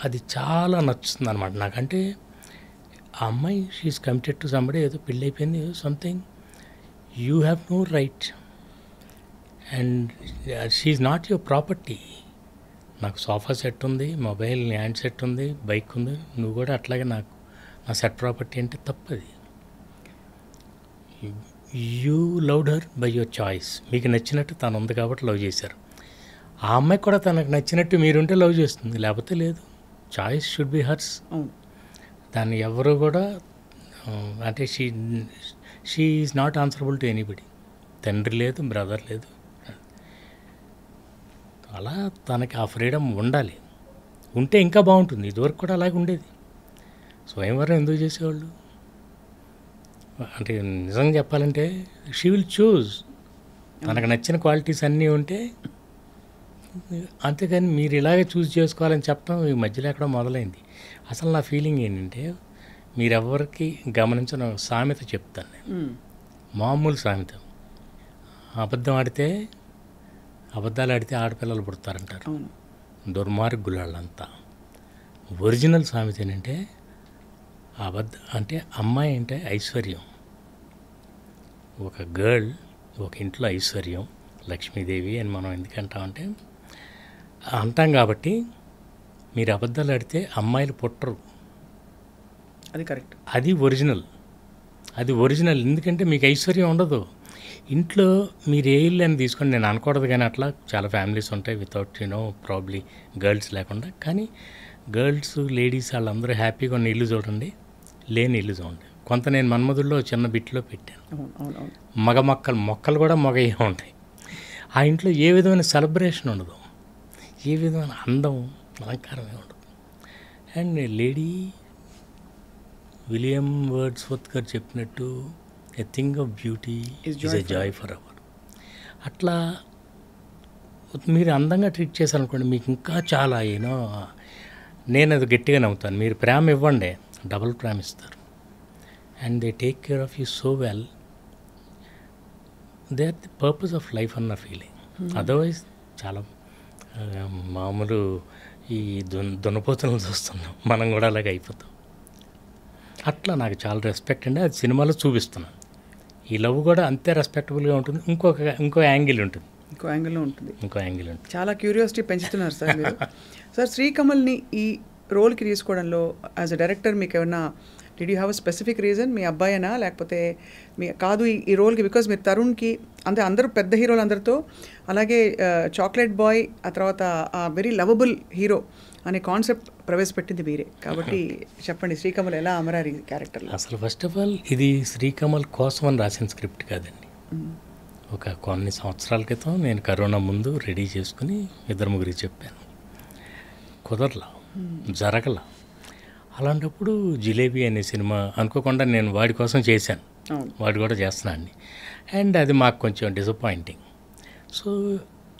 అది చాలా నచ్చుతుంది అనమాట నాకంటే. ఆ అమ్మాయి షీఈస్ కమిటెడ్ టు సంబడి, ఏదో పెళ్ళి అయిపోయింది something, you have no right and she's not your property. నాకు సోఫా సెట్ ఉంది, మొబైల్ హ్యాండ్ సెట్ ఉంది, బైక్ ఉంది, నువ్వు కూడా అట్లాగే నాకు నా సెట్ ప్రాపర్టీ అంటే తప్పది. You loved her by your choice. మీకు నచ్చినట్టు తను ఉంది కాబట్టి లవ్ చేశారు. ఆ అమ్మాయి కూడా తనకు నచ్చినట్టు మీరుంటే లవ్ చేస్తుంది, లేకపోతే లేదు. Choice should be hurts. దాన్ని ఎవరు కూడా అంటే she is not answerable to anybody. తండ్రి లేదు, బ్రదర్ లేదు. అలా తనకి ఆ ఫ్రీడమ్ ఉండాలి. ఉంటే ఇంకా బాగుంటుంది. ఇదివరకు కూడా అలాగే ఉండేది. స్వయంవరం ఎందుకు చేసేవాళ్ళు అంటే నిజంగా చెప్పాలంటే షీ విల్ చూజ్. తనకు నచ్చిన క్వాలిటీస్ అన్నీ ఉంటే, అంతేకాని మీరు ఇలాగే చూస్ చేసుకోవాలని చెప్పడం ఈ మధ్యలో ఎక్కడో మొదలైంది. అసలు నా ఫీలింగ్ ఏంటంటే, మీరెవరికి గమనించిన సామెత చెప్తాను నేను, మామూలు సామెత. అబద్ధాలు ఆడితే ఆడపిల్లలు పుడతారంటారు, దుర్మార్గులు వాళ్ళంతా. ఒరిజినల్ సామెత ఏంటంటే, అంటే అమ్మాయి అంటే ఐశ్వర్యం. ఒక గర్ల్ ఒక ఇంట్లో ఐశ్వర్యం, లక్ష్మీదేవి అని మనం ఎందుకంటామంటే అంటాం కాబట్టి. మీరు అబద్ధాలు ఆడితే అమ్మాయిలు పుట్టరు. అది కరెక్ట్. అది ఒరిజినల్. ఎందుకంటే మీకు ఐశ్వర్యం ఉండదు ఇంట్లో. మీరు ఏ ఇల్లు అని తీసుకోండి, నేను అనకూడదు కానీ అట్లా చాలా ఫ్యామిలీస్ ఉంటాయి వితౌట్ ప్రాబ్లీ గర్ల్స్ లేకుండా. కానీ గర్ల్స్ లేడీస్ వాళ్ళందరూ హ్యాపీగా ఉన్న ఇల్లు చూడండి, లేని ఇల్లు చూడండి. కొంత నేను మన్మధుల్లో చిన్న బిట్లో పెట్టాను. మగ మొక్కలు కూడా మగయ్యే ఉంటాయి. ఆ ఇంట్లో ఏ విధమైన సెలబ్రేషన్ ఉండదు, ఏ విధమైన అందం అలంకారమే ఉండదు. అండ్ లేడీ విలియం వర్డ్స్వర్త్ గారు చెప్పినట్టు, a thing of beauty is a joy for ever. అట్లా మీరు అందంగా ట్రీట్ చేశారనుకోండి, మీకు ఇంకా చాలా నేను అది గట్టిగా నమ్ముతాను. మీరు ప్రేమ ఇవ్వండి, డబుల్ ప్రేమ ఇస్తారు. And they take care of you so well. They are the purpose of life అన్న ఫీలింగ్. అదర్వైజ్ చాలా మామూలు ఈ దున్నపోతులను చూస్తున్నాం, మనం కూడా అలాగే అయిపోతాం. అట్లా నాకు చాలా రెస్పెక్ట్ అండి. అది సినిమాలో చూపిస్తున్నాను. ఈ లవ్ కూడా అంతే రెస్పెక్టబుల్గా ఉంటుంది. ఇంకో యాంగిల్ ఉంటుంది. చాలా క్యూరియాసిటీ పెంచుతున్నారు సార్ మీరు. సార్, శ్రీకమల్ని ఈ రోల్కి తీసుకోవడంలో యాజ్ అ డైరెక్టర్ మీకు ఏమన్నా did you have a specific reason? మీ అబ్బాయినా లేకపోతే కాదు ఈ రోల్కి? బికాజ్ మీరు తరుణ్కి అందరూ పెద్ద హీరోలు అందరితో, అలాగే చాక్లెట్ బాయ్, ఆ తర్వాత ఆ వెరీ లవబుల్ హీరో అనే కాన్సెప్ట్ ప్రవేశపెట్టింది మీరే. కాబట్టి చెప్పండి, శ్రీకమల్ ఎలా అమరారు ఈ క్యారెక్టర్? అసలు ఫస్ట్ ఆఫ్ ఆల్ ఇది శ్రీకమల్ కోసం అని రాసిన స్క్రిప్ట్ కాదండి. ఒక కొన్ని సంవత్సరాల క్రితం నేను కరోనా ముందు రెడీ చేసుకుని 2-3 చెప్పాను, కుదరలా, జరగలా. అలాంటప్పుడు జిలేబీ అనే సినిమా అనుకోకుండా నేను వాడి కోసం చేశాను, వాడు కూడా చేస్తున్నాను. అండ్ అది మాకు కొంచెం disappointing. So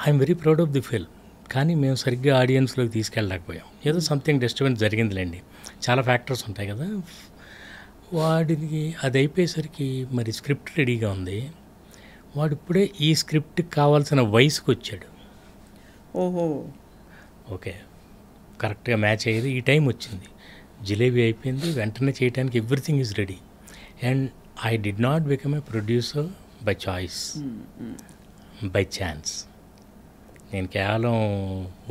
I'm very proud of the film. కానీ మేము సరిగ్గా ఆడియన్స్లోకి తీసుకెళ్ళలేకపోయాం. ఏదో సంథింగ్ డిస్టర్బెన్స్ జరిగిందిలేండి, చాలా ఫ్యాక్టర్స్ ఉంటాయి కదా. వాడికి అది అయిపోయేసరికి మరి స్క్రిప్ట్ రెడీగా ఉంది. వాడు ఇప్పుడే ఈ స్క్రిప్ట్కి కావాల్సిన వయసుకు వచ్చాడు. ఓహో, ఓకే, కరెక్ట్గా మ్యాచ్ అయ్యేది. ఈ టైం వచ్చింది, జిలేబీ అయిపోయింది, వెంటనే చేయడానికి everything is ready. And I did not become a producer by choice, by chance. నేను కేవలం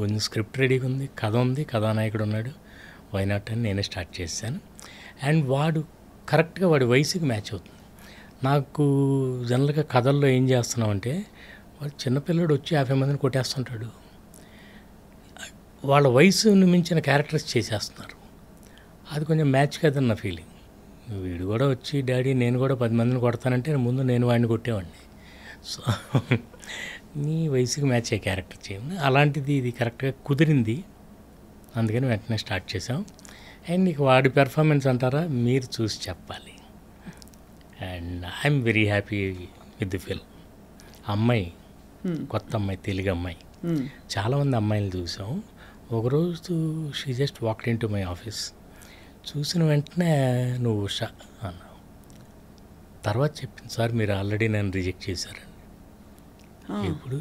ఉంది, స్క్రిప్ట్ రెడీగా ఉంది, కథ ఉంది, కథానాయకుడు ఉన్నాడు, వైనాట్ అని నేనే స్టార్ట్ చేశాను. అండ్ వాడు కరెక్ట్గా వాడి వయసుకి మ్యాచ్ అవుతుంది. నాకు జనరల్గా కథల్లో ఏం చేస్తున్నామంటే, వాడు చిన్నపిల్లడు వచ్చి 50 మందిని కొట్టేస్తుంటాడు. వాళ్ళ వయసును మించిన క్యారెక్టర్స్ చేసేస్తున్నారు. అది కొంచెం మ్యాచ్ కదన్న ఫీలింగ్. వీడు కూడా వచ్చి డాడీ నేను కూడా 10 మందిని కొడతానంటే ముందు నేను వాడిని కొట్టేవాడిని. సో నీ వయసుకి మ్యాచ్ అయ్యే క్యారెక్టర్ చేయండి. అలాంటిది ఇది కరెక్ట్గా కుదిరింది, అందుకని వెంటనే స్టార్ట్ చేసాం. అండ్ నీకు వాడి పెర్ఫార్మెన్స్ అంటారా, మీరు చూసి చెప్పాలి. And I'm very happy with the film. అమ్మాయి కొత్త అమ్మాయి, తెలుగు అమ్మాయి. చాలామంది అమ్మాయిలు చూసాం. ఒకరోజు she just walked into my office. చూసిన వెంటనే నువ్వు ఉషా అన్నావు. తర్వాత చెప్పింది, సార్ మీరు ఆల్రెడీ నన్ను రిజెక్ట్ చేశారండి. ఇప్పుడు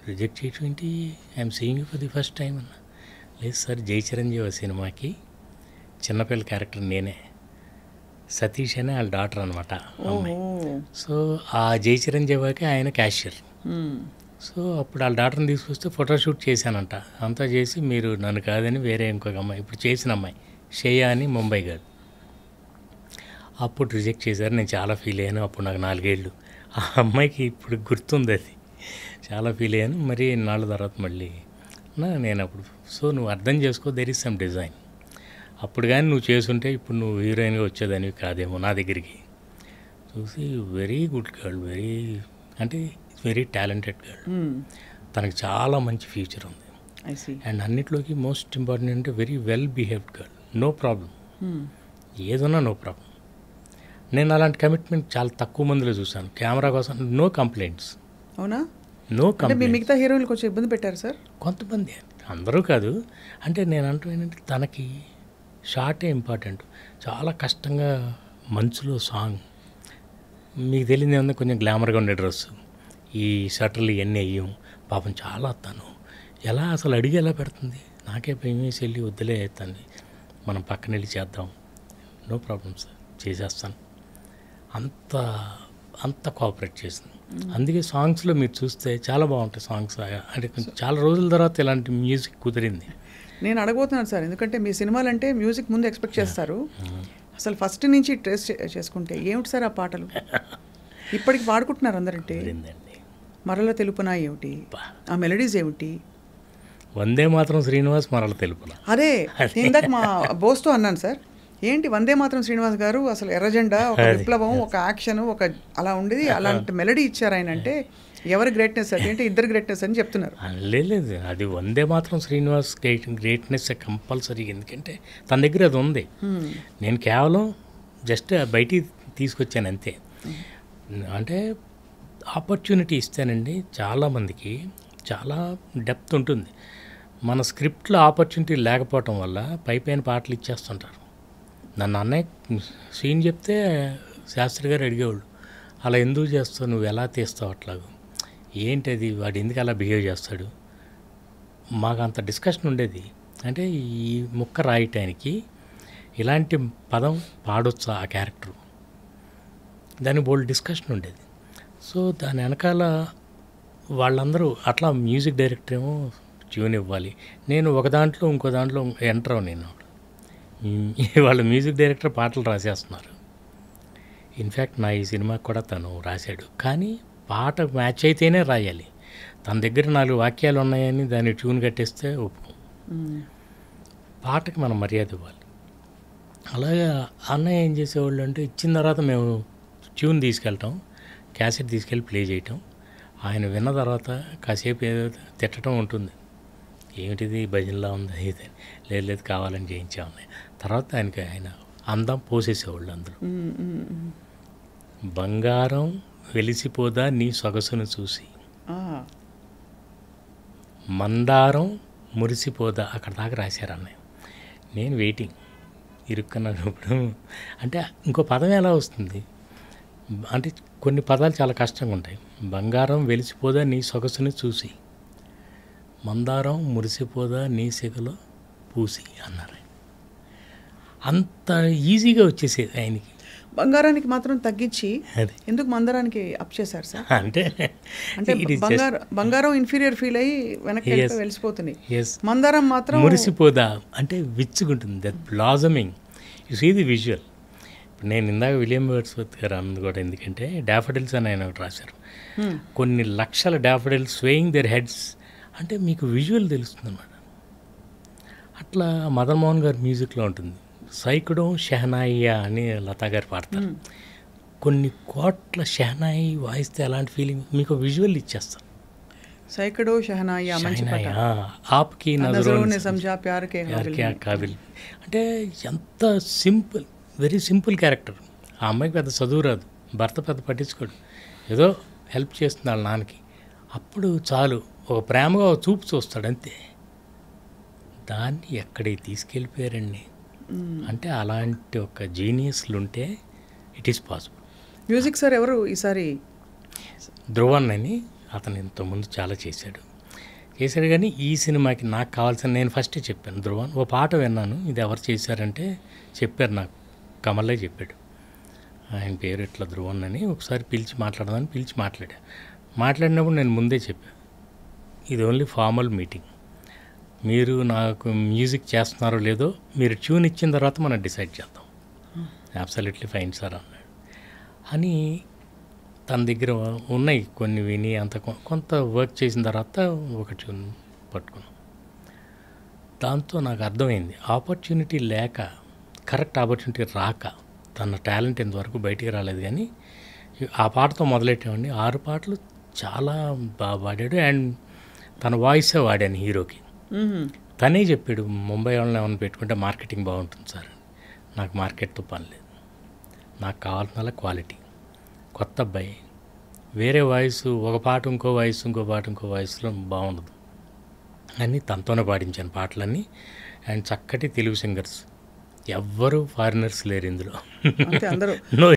రిజెక్ట్ చేయటం ఏంటి, I'm seeing you for the first time అన్నా. లేదు సార్, జై చిరంజీవి సినిమాకి చిన్నపిల్ల క్యారెక్టర్ నేనే, సతీష్ అని వాళ్ళ డాటర్ అనమాట అమ్మాయి. సో ఆ జై చిరంజీవికి ఆయన క్యాషియర్. సో అప్పుడు వాళ్ళ డాక్టర్ని తీసుకొస్తే ఫోటోషూట్ చేశానంట. అంతా చేసి మీరు నన్ను కాదని వేరే ఇంకొక అమ్మాయి, ఇప్పుడు చేసిన అమ్మాయి శ్రేయ అని ముంబై గర్ల్, అప్పుడు రిజెక్ట్ చేశారు. నేను చాలా ఫీల్ అయ్యాను. అప్పుడు నాకు 4 ఏళ్ళు. ఆ అమ్మాయికి ఇప్పుడు గుర్తుంది అది. చాలా ఫీల్ అయ్యాను. మరి నాళ్ళ తర్వాత మళ్ళీ నేను అప్పుడు, సో నువ్వు అర్థం చేసుకో, దెర్ ఇస్ సమ్ డిజైన్. అప్పుడు కానీ నువ్వు చేసుంటే ఇప్పుడు నువ్వు హీరోయిన్గా వచ్చేదానివి కాదేమో నా దగ్గరికి. చూసి వెరీ గుడ్ గర్ల్, అంటే వెరీ టాలెంటెడ్ గర్ల్. తనకి చాలా మంచి ఫ్యూచర్ ఉంది. అండ్ అన్నిట్లోకి మోస్ట్ ఇంపార్టెంట్ అంటే very well behaved girl. No problem, ఏదన్నా నో ప్రాబ్లం. నేను అలాంటి కమిట్మెంట్ చాలా తక్కువ మందిలో చూశాను. కెమెరా కోసం నో కంప్లైంట్స్. అవునా? No complaints. మిగతా హీరోయిన్లు కొంచెం ఇబ్బంది పెట్టారు సార్? కొంతమంది, అందరూ కాదు. అంటే నేను అంటూ ఏంటంటే తనకి షార్టే ఇంపార్టెంట్. చాలా కష్టంగా మంచులో సాంగ్, మీకు తెలియదు ఏమన్నా, కొంచెం గ్లామర్గా ఉండే డ్రెస్సు, ఈ షటర్లు ఇవన్నీ అయ్యాం. పాపం చాలా తను ఎలా అసలు అడిగి ఎలా పెడుతుంది. నాకే భయం వేసి వెళ్ళి వద్దులే తన్ని, మనం పక్కన వెళ్ళి చేద్దాం, నో ప్రాబ్లం సార్ చేసేస్తాను, అంత కోఆపరేట్ చేసింది. అందుకే సాంగ్స్లో మీరు చూస్తే చాలా బాగుంటాయి సాంగ్స్. అంటే కొంచెం చాలా రోజుల తర్వాత ఇలాంటి మ్యూజిక్ కుదిరింది. నేను అడగబోతున్నాను సార్, ఎందుకంటే మీ సినిమాలు అంటే మ్యూజిక్ ముందు ఎక్స్పెక్ట్ చేస్తారు. అసలు ఫస్ట్ నుంచి ట్రేస్ చేసుకుంటే ఏమిటి సార్ ఆ పాటలు? ఇప్పటికి పాడుకుంటున్నారు అందరంటే. మరల తెలుపునా ఏమిటి, ఆ మెలడీస్ ఏమిటి? వందే మాత్రం శ్రీనివాస్, మరల తెలుపునా. అదే ఇందాక మా బోస్తో అన్నాను సార్, ఏంటి వందే మాత్రం శ్రీనివాస్ గారు అసలు ఎర్రజెండా, ఒక విప్లవం, ఒక యాక్షన్, ఒక అలా ఉండేది, అలాంటి మెలడీ ఇచ్చారు ఆయన అంటే ఎవరి గ్రేట్నెస్ అది అంటే ఇద్దరు గ్రేట్నెస్ అని చెప్తున్నారు. లేదు, అది వందే మాత్రం శ్రీనివాస్ గ్రేట్నెస్ కంపల్సరీ. ఎందుకంటే తన దగ్గర అది ఉంది. నేను కేవలం జస్ట్ బయటికి తీసుకొచ్చాను అంతే. అంటే ఆపర్చునిటీ ఇస్తానండి. చాలామందికి చాలా డెప్త్ ఉంటుంది. మన స్క్రిప్ట్లో ఆపర్చునిటీ లేకపోవటం వల్ల పైపైన పాటలు ఇచ్చేస్తుంటారు. నన్ను అన్నయ్య సీన్ చెప్తే శాస్త్రి గారు అడిగేవాళ్ళు, అలా ఎందుకు చేస్తావు, నువ్వు ఎలా తీస్తావు అట్లాగూ, ఏంటది, వాడు ఎందుకు అలా బిహేవ్ చేస్తాడు. మాకు అంత డిస్కషన్ ఉండేది. అంటే ఈ ముక్క రాయటానికి ఇలాంటి పదం పాడొచ్చా ఆ క్యారెక్టరు, దాని బోల్డ్ డిస్కషన్ ఉండేది. సో దాని వెనకాల వాళ్ళందరూ అట్లా మ్యూజిక్ డైరెక్టర్ ఏమో ట్యూన్ ఇవ్వాలి, నేను ఒక దాంట్లో ఇంకో దాంట్లో ఎంటర్ నేను. వాళ్ళ మ్యూజిక్ డైరెక్టర్ పాటలు రాసేస్తున్నారు. ఇన్ఫ్యాక్ట్ నా ఈ సినిమాకి కూడా తను రాశాడు. కానీ పాట మ్యాచ్ అయితేనే రాయాలి. తన దగ్గర 4 వాక్యాలు ఉన్నాయని దాన్ని ట్యూన్ కట్టేస్తే ఒప్పుకో. పాటకి మనం మర్యాద ఇవ్వాలి. అలాగే అన్నయ్య ఏం చేసేవాళ్ళు అంటే, ఇచ్చిన తర్వాత మేము ట్యూన్ తీసుకెళ్ళటం, క్యాసెట్ తీసుకెళ్ళి ప్లే చేయటం, ఆయన విన్న తర్వాత కాసేపు ఏదో తిట్టడం ఉంటుంది, ఏమిటిది భజనలా ఉంది ఇది, లేదు కావాలని చేయించామన్నాయి. తర్వాత ఆయన అందం పోసేసేవాళ్ళు అందులో. బంగారం వెలిసిపోదా నీ సొగసును చూసి, మందారం మురిసిపోదా, అక్కడ దాకా రాశారు అన్నయ్య. నేను వెయిటింగ్ ఇరుక్కున్నప్పుడు. అంటే ఇంకో పదం ఎలా వస్తుంది అంటే కొన్ని పదాలు చాలా కష్టంగా ఉంటాయి. బంగారం వెలిసిపోదా నీ సొగసుని చూసి, మందారం మురిసిపోదా నీ సిగలో పూసి అన్నారు. అంత ఈజీగా వచ్చేసేది ఆయనకి. బంగారానికి మాత్రం తగ్గించి ఎందుకు మందారానికి అప్ చేశారు సార్? అంటే బంగారం ఇన్ఫీరియర్ ఫీల్ అయ్యి వెనక్కి వెలిసిపోతుంది, మందారం మాత్రం మురిసిపోదా అంటే విచ్చుకుంటుంది. That blossoming, you see the visual. నేను ఇందాక విలియం వర్డ్స్వర్త్ గారు అన్నది కూడా, ఎందుకంటే డాఫడిల్స్ అని ఆయన ఒకటి రాశారు. కొన్ని లక్షల డాఫడిల్స్ స్వేయింగ్ దేర్ హెడ్స్ అంటే మీకు విజువల్ తెలుస్తుంది అన్నమాట. అట్లా మదన్ మోహన్ గారి మ్యూజిక్లో ఉంటుంది. సైకుడం షెహనాయియా అని లతా గారు పాడతారు. కొన్ని కోట్ల షెహనాయి వాయిస్తే అలాంటి ఫీలింగ్ మీకు విజువల్ ఇచ్చేస్తారు. సైకడో షెహనాయియా ఆప్కి నజరోనే సమజా ప్యార్ కే కాబిల్ అంటే ఎంత సింపుల్, వెరీ సింపుల్ క్యారెక్టర్. ఆ అమ్మాయికి పెద్ద చదువు రాదు, భర్త పెద్ద పట్టించుకోడు, ఏదో హెల్ప్ చేస్తుంది వాళ్ళ నాన్నకి. అప్పుడు చాలు ఒక ప్రేమగా చూపు చూస్తాడు అంతే. దాన్ని ఎక్కడికి తీసుకెళ్ళిపోయారండి. అంటే అలాంటి ఒక జీనియస్లు ఉంటే it is possible. Music sir ఎవరు ఈసారి? ధ్రువన్ అని, అతను ఇంతకుముందు చాలా చేశాడు. వేసాడు. కానీ ఈ సినిమాకి నాకు కావాల్సిన, నేను ఫస్టే చెప్పాను ధ్రువన్, ఓ పాట విన్నాను, ఇది ఎవరు చేశారంటే చెప్పారు నాకు, కమలే చెప్పాడు, ఆయన పేరు ఇట్లా ధ్రువన్ అని, ఒకసారి పిలిచి మాట్లాడదామని పిలిచి మాట్లాడినప్పుడు నేను ముందే చెప్పాను, ఇది ఓన్లీ ఫార్మల్ మీటింగ్, మీరు నాకు మ్యూజిక్ చేస్తున్నారో లేదో మీరు ట్యూన్ ఇచ్చిన తర్వాత మనం డిసైడ్ చేద్దాం. అబ్సల్యూట్లీ ఫైన్ సార్ అన్నాడు. అని తన దగ్గర ఉన్నాయి కొన్ని విని అంత కొంత వర్క్ చేసిన తర్వాత ఒక ట్యూన్ పట్టుకున్నాం. దాంతో నాకు అర్థమైంది, ఆపర్చునిటీ లేక, కరెక్ట్ ఆపర్చునిటీ రాక తన టాలెంట్ ఇంతవరకు బయటికి రాలేదు. కానీ ఆ పాటతో మొదలెట్టామండి. 6 పాటలు చాలా బాగా పాడాడు. అండ్ తన వాయిసే వాడాను హీరోకి. తనే చెప్పాడు, ముంబై వాళ్ళని ఏమైనా పెట్టుకుంటే మార్కెటింగ్ బాగుంటుంది సార్, నాకు మార్కెట్తో పని లేదు, నాకు కావాల్సిన క్వాలిటీ, కొత్త అబ్బాయి, వేరే వాయిస్ ఒక పాట ఇంకో వాయిస్ ఇంకో పాట ఇంకో వాయిస్లో బాగుండదు అని తనతోనే పాడించాను పాటలన్నీ. అండ్ చక్కటి తెలుగు సింగర్స్, ఎవ్వరూ ఫారినర్స్ లేరు ఇందులో. అందరూ నో